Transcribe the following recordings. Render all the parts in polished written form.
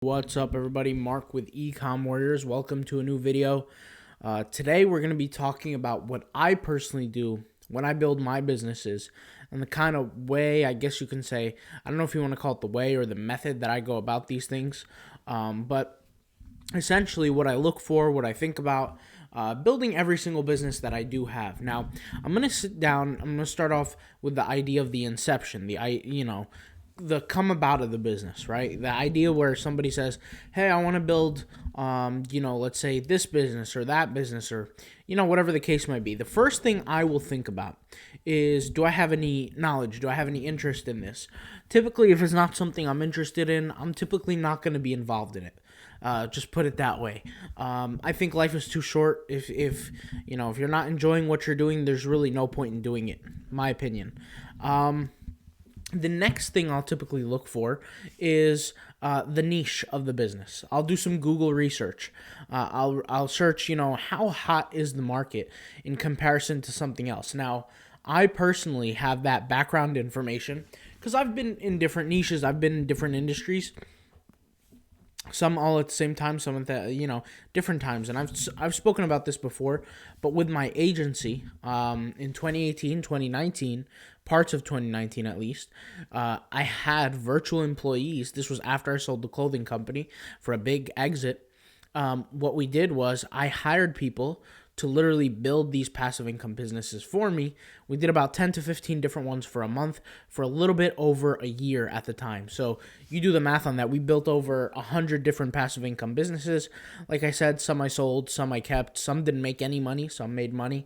What's up, everybody? Mark with Ecom Warriors. Welcome to a new video. Today we're going to be talking about what I personally do when I build my businesses and the kind of way, I guess you can say, I don't know if you want to call it the way or the method that I go about these things, but essentially what I look for, what I think about, building every single business that I do have. Now, I'm going to sit down, I'm going to start off with the idea of the inception, the come about of the business, right? The idea where somebody says, hey, I want to build, let's say this business or that business or, whatever the case might be. The first thing I will think about is, do I have any knowledge? Do I have any interest in this? Typically, if it's not something I'm interested in, I'm typically not going to be involved in it. Just put it that way. I think life is too short. If you're not enjoying what you're doing, there's really no point in doing it, my opinion. The next thing I'll typically look for is the niche of the business. I'll do some Google research. I'll search, how hot is the market in comparison to something else. Now, I personally have that background information because I've been in different niches. I've been in different industries. Some all at the same time, some at the, different times. And I've spoken about this before, but with my agency in 2018, 2019, parts of 2019 at least, I had virtual employees. This was after I sold the clothing company for a big exit. What we did was I hired people to literally build these passive income businesses for me. We did about 10 to 15 different ones for a month for a little bit over a year at the time. So you do the math on that. We built over 100 different passive income businesses. Like I said, some I sold, some I kept, some didn't make any money, some made money,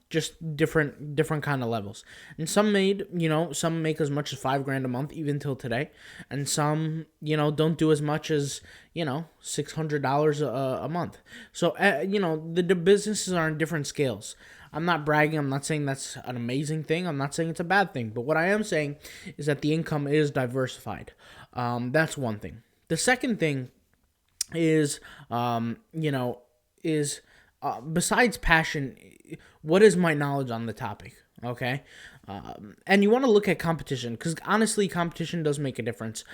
just different kind of levels. And some made, some make as much as $5,000 a month, even till today. And some, don't do as much as, $600 a month. So, the businesses are on different scales. I'm not bragging. I'm not saying that's an amazing thing. I'm not saying it's a bad thing. But what I am saying is that the income is diversified. That's one thing. The second thing is, besides passion, what is my knowledge on the topic? Okay. And you want to look at competition because honestly, competition does make a difference.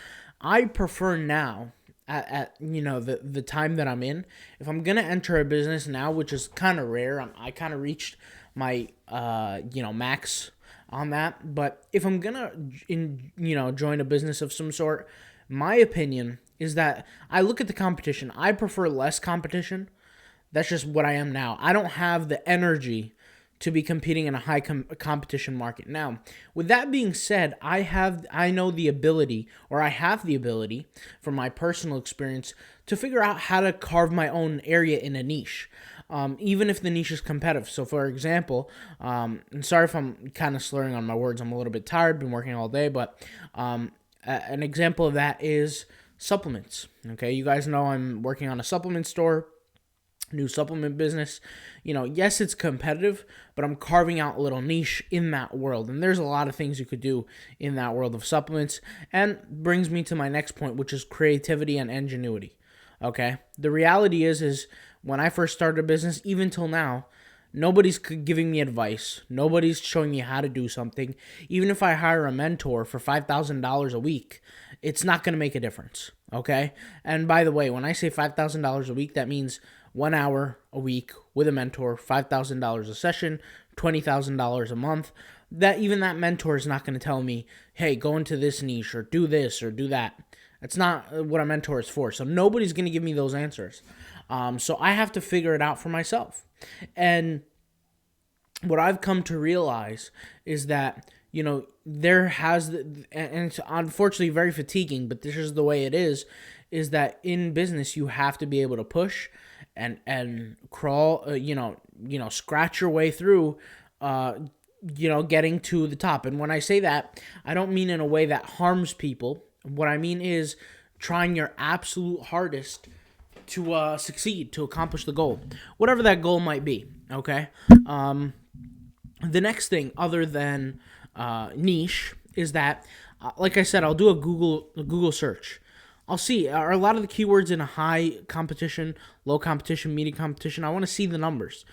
I prefer now at the time that I'm in, if I'm going to enter a business now, which is kind of rare, I kind of reached my, max on that. But if I'm going to, join a business of some sort, my opinion is that I look at the competition. I prefer less competition. That's just what I am now. I don't have the energy to be competing in a high competition market. Now, with that being said, I have the ability from my personal experience to figure out how to carve my own area in a niche, even if the niche is competitive. So, for example, and sorry if I'm kind of slurring on my words. I'm a little bit tired, been working all day, but an example of that is supplements. Okay, you guys know I'm working on a supplement store. New supplement business. Yes, it's competitive, but I'm carving out a little niche in that world. And there's a lot of things you could do in that world of supplements. And brings me to my next point, which is creativity and ingenuity. Okay? The reality is when I first started a business, even till now, nobody's giving me advice. Nobody's showing me how to do something. Even if I hire a mentor for $5,000 a week, it's not going to make a difference. Okay? And by the way, when I say $5,000 a week, that means 1 hour a week with a mentor, $5,000 a session, $20,000 a month. That mentor is not going to tell me, hey, go into this niche or do this or do that. That's not what a mentor is for. So nobody's going to give me those answers. So I have to figure it out for myself. And what I've come to realize is that, and it's unfortunately very fatiguing, but this is the way it is that in business you have to be able to push and crawl, scratch your way through, getting to the top. And when I say that, I don't mean in a way that harms people. What I mean is trying your absolute hardest to succeed, to accomplish the goal, whatever that goal might be. Okay. The next thing, other than niche, is that, like I said, I'll do a Google search. I'll see, are a lot of the keywords in a high competition, low competition, medium competition? I want to see the numbers,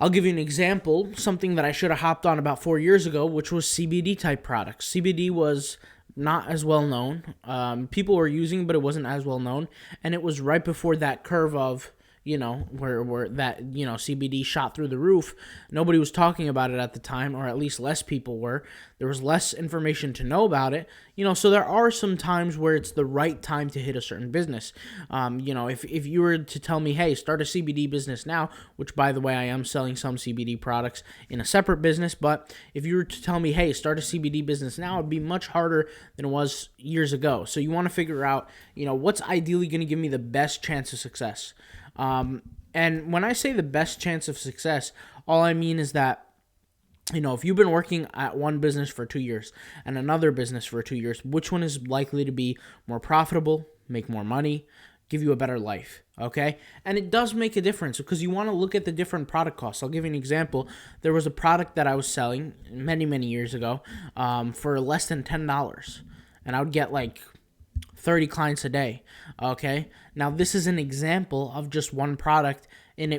I'll give you an example, something that I should have hopped on about 4 years ago, which was CBD type products. CBD was not as well known. People were using, but it wasn't as well known, and it was right before that curve of, where that, CBD shot through the roof. Nobody was talking about it at the time, or at least less people were. There was less information to know about it, so there are some times where it's the right time to hit a certain business. If you were to tell me, hey, start a CBD business now, which, by the way, I am selling some CBD products in a separate business, but if you were to tell me, hey, start a CBD business now, it'd be much harder than it was years ago. So you want to figure out, what's ideally going to give me the best chance of success. And when I say the best chance of success, all I mean is that, if you've been working at one business for 2 years and another business for 2 years, which one is likely to be more profitable, make more money, give you a better life? Okay. And it does make a difference because you want to look at the different product costs. I'll give you an example. There was a product that I was selling many, many years ago, for less than $10, and I would get like 30 clients a day. Okay. Now this is an example of just one product, and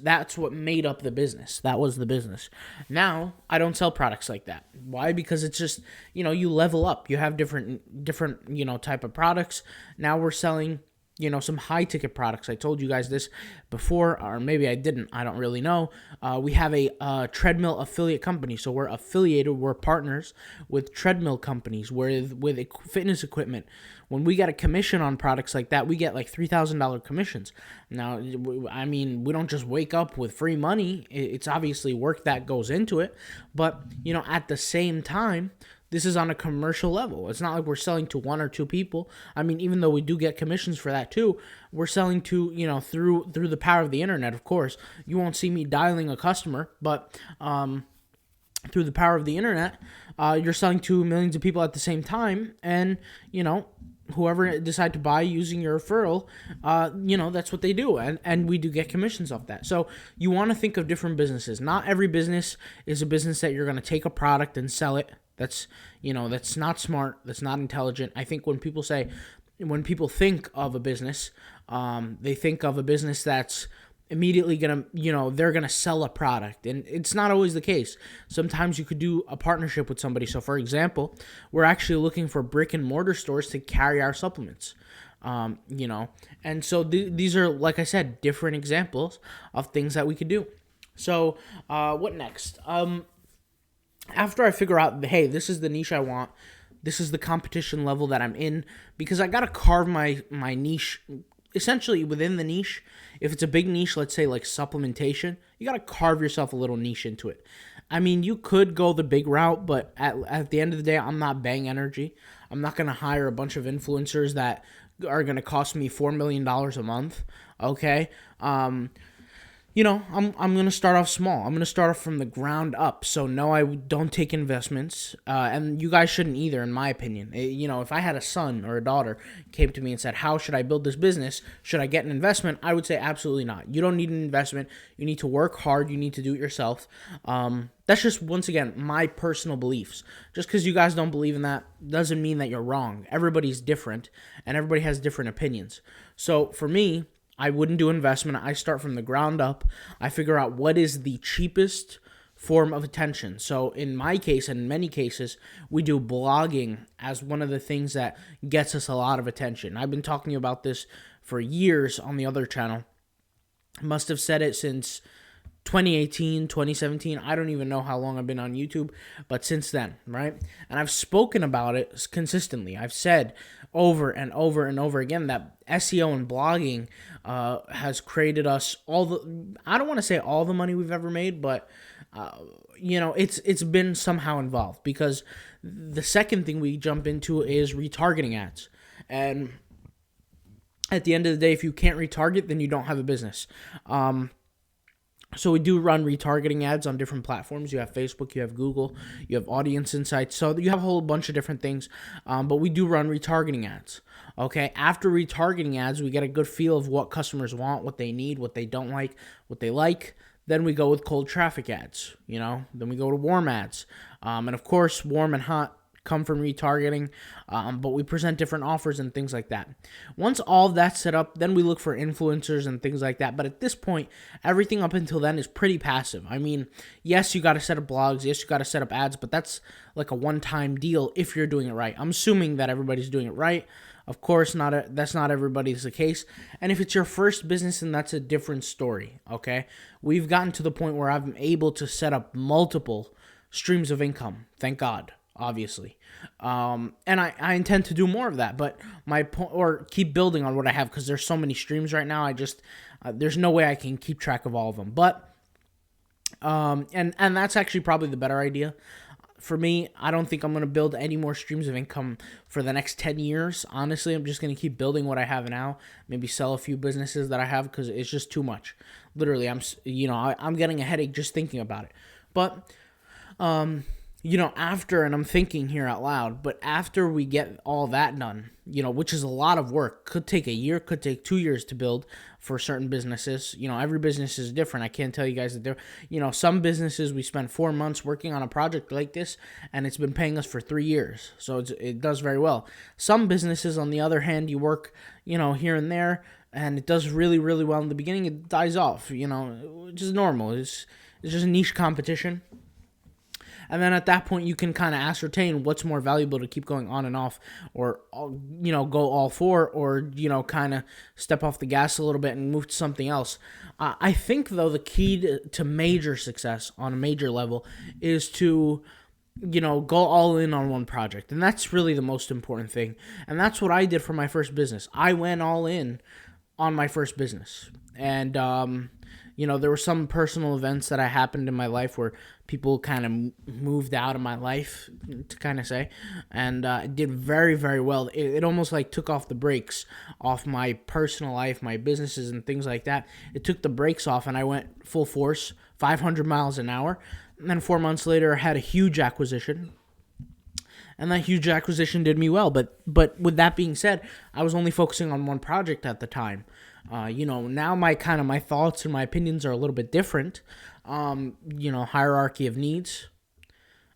that's what made up the business. That was the business. Now I don't sell products like that. Why? Because it's just, you level up. You have different, type of products. Now we're selling, some high ticket products. I told you guys this before, or maybe I didn't. I don't really know. We have a treadmill affiliate company. So we're affiliated. We're partners with treadmill companies with fitness equipment. When we get a commission on products like that, we get like $3,000 commissions. Now, I mean, we don't just wake up with free money. It's obviously work that goes into it. But, at the same time, this is on a commercial level. It's not like we're selling to one or two people. I mean, even though we do get commissions for that too, we're selling to, through the power of the internet, of course. You won't see me dialing a customer, but through the power of the internet, you're selling to millions of people at the same time. And, whoever decide to buy using your referral, that's what they do. And we do get commissions off that. So you want to think of different businesses. Not every business is a business that you're going to take a product and sell it. That's not smart. That's not intelligent. I think when people think of a business, they think of a business that's immediately they're gonna sell a product, and it's not always the case. Sometimes you could do a partnership with somebody. So for example, we're actually looking for brick and mortar stores to carry our supplements. And so these are, like I said, different examples of things that we could do. So what next? After I figure out, hey, this is the niche I want, this is the competition level that I'm in, because I gotta carve my niche essentially within the niche. If it's a big niche, let's say like supplementation, you got to carve yourself a little niche into it. I mean, you could go the big route, but at the end of the day, I'm not Bang Energy. I'm not going to hire a bunch of influencers that are going to cost me $4 million a month. Okay. I'm going to start off small. I'm going to start off from the ground up. So no, I don't take investments, and you guys shouldn't either, in my opinion. If I had a son or a daughter came to me and said, how should I build this business? Should I get an investment? I would say absolutely not. You don't need an investment. You need to work hard. You need to do it yourself. That's just, once again, my personal beliefs. Just because you guys don't believe in that doesn't mean that you're wrong. Everybody's different, and everybody has different opinions. So for me, I wouldn't do investment. I start from the ground up. I figure out what is the cheapest form of attention. So in my case, and in many cases, we do blogging as one of the things that gets us a lot of attention. I've been talking about this for years on the other channel. I must have said it since 2018, 2017. I don't even know how long I've been on YouTube, but since then, right? And I've spoken about it consistently. I've said over and over and over again that SEO and blogging has created us I don't want to say all the money we've ever made, but it's been somehow involved, because the second thing we jump into is retargeting ads. And at the end of the day, if you can't retarget, then you don't have a business. So we do run retargeting ads on different platforms. You have Facebook, you have Google, you have Audience Insights. So you have a whole bunch of different things, but we do run retargeting ads. Okay, after retargeting ads, we get a good feel of what customers want, what they need, what they don't like, what they like. Then we go with cold traffic ads, then we go to warm ads. And of course, warm and hot come from retargeting, but we present different offers and things like that. Once all of that's set up, then we look for influencers and things like that. But at this point, everything up until then is pretty passive. I mean, yes, you got to set up blogs, yes, you got to set up ads, but that's like a one-time deal if you're doing it right. I'm assuming that everybody's doing it right. Of course, that's not everybody's the case. And if it's your first business, then that's a different story, okay? We've gotten to the point where I'm able to set up multiple streams of income, thank God, obviously. And I intend to do more of that, but or keep building on what I have, because there's so many streams right now. There's no way I can keep track of all of them. But, and that's actually probably the better idea. For me, I don't think I'm going to build any more streams of income for the next 10 years. Honestly, I'm just going to keep building what I have now. Maybe sell a few businesses that I have, because it's just too much. Literally, I'm getting a headache just thinking about it. But, after, and I'm thinking here out loud, but after we get all that done, which is a lot of work, could take a year, could take 2 years to build for certain businesses. Every business is different. I can't tell you guys that some businesses we spent 4 months working on a project like this, and it's been paying us for 3 years. So it does very well. Some businesses, on the other hand, you work, here and there, and it does really, really well in the beginning. It dies off, which is normal. It's just a niche competition. And then at that point, you can kind of ascertain what's more valuable to keep going on and off, or, go all for, or, kind of step off the gas a little bit and move to something else. I think, though, the key to major success on a major level is to, go all in on one project. And that's really the most important thing. And that's what I did for my first business. I went all in on my first business. And, there were some personal events that happened in my life where people kind of moved out of my life, to kind of say, and it did very, very well. It almost like took off the brakes off my personal life, my businesses and things like that. It took the brakes off, and I went full force, 500 miles an hour. And then 4 months later, I had a huge acquisition. And that huge acquisition did me well. But with that being said, I was only focusing on one project at the time. Now my thoughts and my opinions are a little bit different. Hierarchy of needs.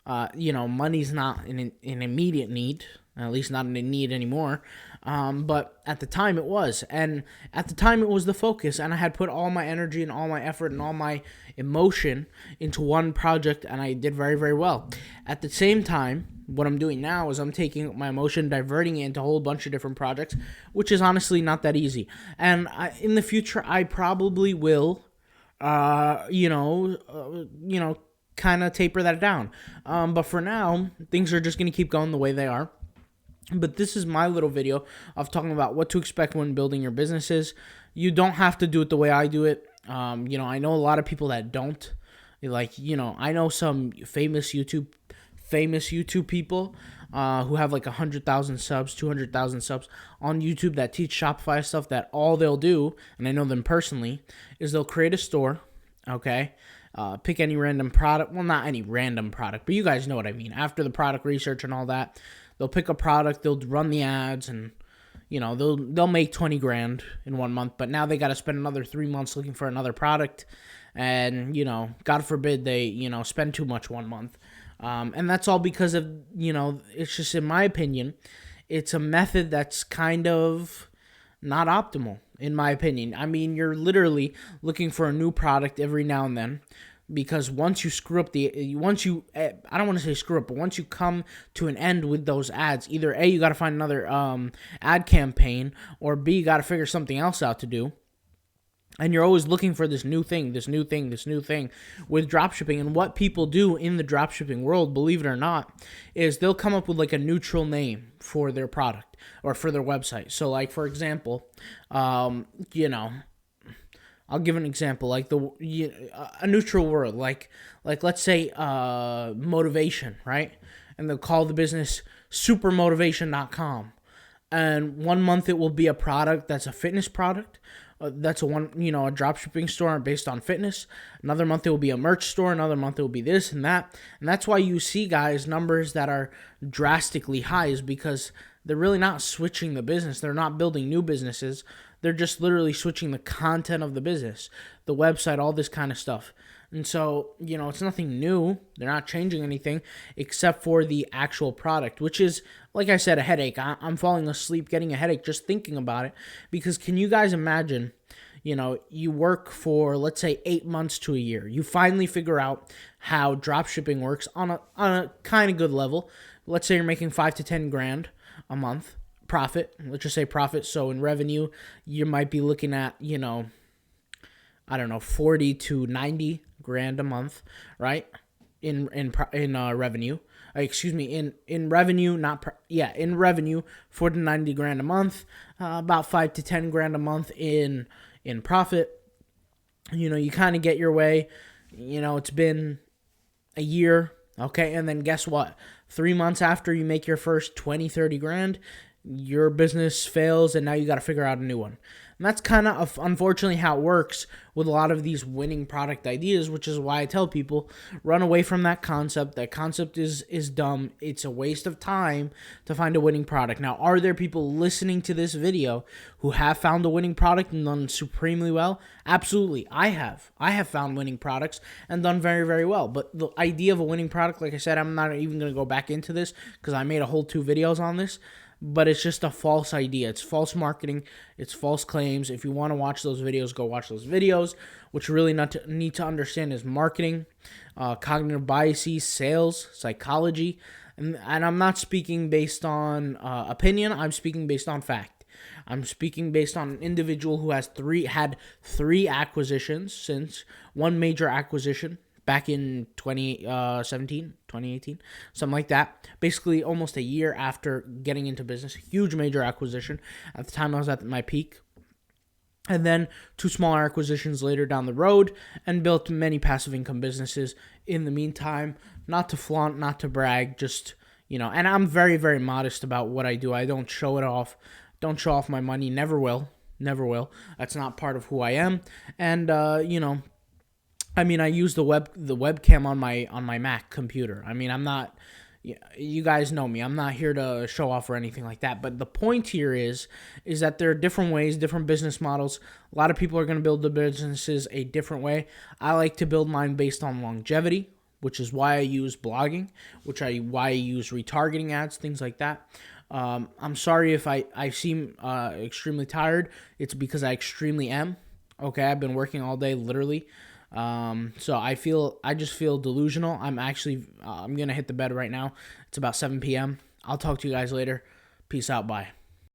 Money's not an immediate need, at least not a need anymore. But at the time it was. And at the time it was the focus. And I had put all my energy and all my effort and all my emotion into one project, and I did very, very well. At the same time, what I'm doing now is I'm taking my emotion, diverting it into a whole bunch of different projects, which is honestly not that easy. And in the future, I probably will, kind of taper that down. But for now, things are just going to keep going the way they are. But this is my little video of talking about what to expect when building your businesses. You don't have to do it the way I do it. I know a lot of people that don't. I know some famous YouTube people who have like 100,000 subs, 200,000 subs on YouTube that teach Shopify stuff, that all they'll do, and I know them personally, is they'll create a store, okay? Pick any random product. Well, not any random product, but you guys know what I mean. After the product research and all that, they'll pick a product, they'll run the ads, and they'll make 20 grand in 1 month, but now they got to spend another 3 months looking for another product, and God forbid they spend too much 1 month. And that's all because of, it's just, in my opinion, it's a method that's kind of not optimal, in my opinion. I mean, you're literally looking for a new product every now and then, because once you screw up I don't want to say screw up, but once you come to an end with those ads, either A, you got to find another ad campaign, or B, you got to figure something else out to do. And you're always looking for this new thing with dropshipping. And what people do in the dropshipping world, believe it or not, is they'll come up with like a neutral name for their product or for their website. So like, for example, I'll give an example, like a neutral word, like let's say motivation, right? And they'll call the business supermotivation.com. And 1 month it will be a product that's a fitness product. That's a dropshipping store based on fitness. Another month it will be a merch store. Another month it will be this and that. And that's why you see, guys, numbers that are drastically high, is because they're really not switching the business. They're not building new businesses. They're just literally switching the content of the business, the website, all this kind of stuff. And so, it's nothing new. They're not changing anything except for the actual product, which is, like I said, a headache. I'm falling asleep getting a headache just thinking about it. Because can you guys imagine, you work for, let's say, 8 months to a year. You finally figure out how drop shipping works on a kind of good level. Let's say you're making 5 to 10 grand a month profit. Let's just say profit. So in revenue, you might be looking at, I don't know, 40 to 90 grand a month, right? In revenue. Excuse me, in revenue, in revenue, 40 to 90 grand a month, about 5 to 10 grand a month in profit. You kind of get your way. It's been a year, okay? And then guess what? 3 months after you make your first 20, 30 grand, your business fails and now you got to figure out a new one. And that's kind of unfortunately how it works with a lot of these winning product ideas, which is why I tell people run away from that concept. That concept is dumb. It's a waste of time to find a winning product. Now, are there people listening to this video who have found a winning product and done supremely well? Absolutely. I have. I have found winning products and done very, very well. But the idea of a winning product, like I said, I'm not even going to go back into this because I made a whole 2 videos on this. But it's just a false idea. It's false marketing. It's false claims. If you want to watch those videos, go watch those videos. What you really need to understand is marketing, cognitive biases, sales, psychology. And I'm not speaking based on opinion. I'm speaking based on fact. I'm speaking based on an individual who had three acquisitions since one major acquisition back in 2017, 2018, something like that. Basically, almost a year after getting into business, huge major acquisition. At the time, I was at my peak. And then 2 smaller acquisitions later down the road, and built many passive income businesses in the meantime. Not to flaunt, not to brag, just, and I'm very, very modest about what I do. I don't show it off. Don't show off my money. Never will. Never will. That's not part of who I am. And, I use the webcam on my Mac computer. I'm not, you guys know me. I'm not here to show off or anything like that. But the point here is that there are different ways, different business models. A lot of people are going to build their businesses a different way. I like to build mine based on longevity, which is why I use blogging, why I use retargeting ads, things like that. I'm sorry if I seem extremely tired. It's because I extremely am. Okay, I've been working all day, literally. So I just feel delusional. I'm going to hit the bed right now. It's about 7 p.m. I'll talk to you guys later. Peace out. Bye.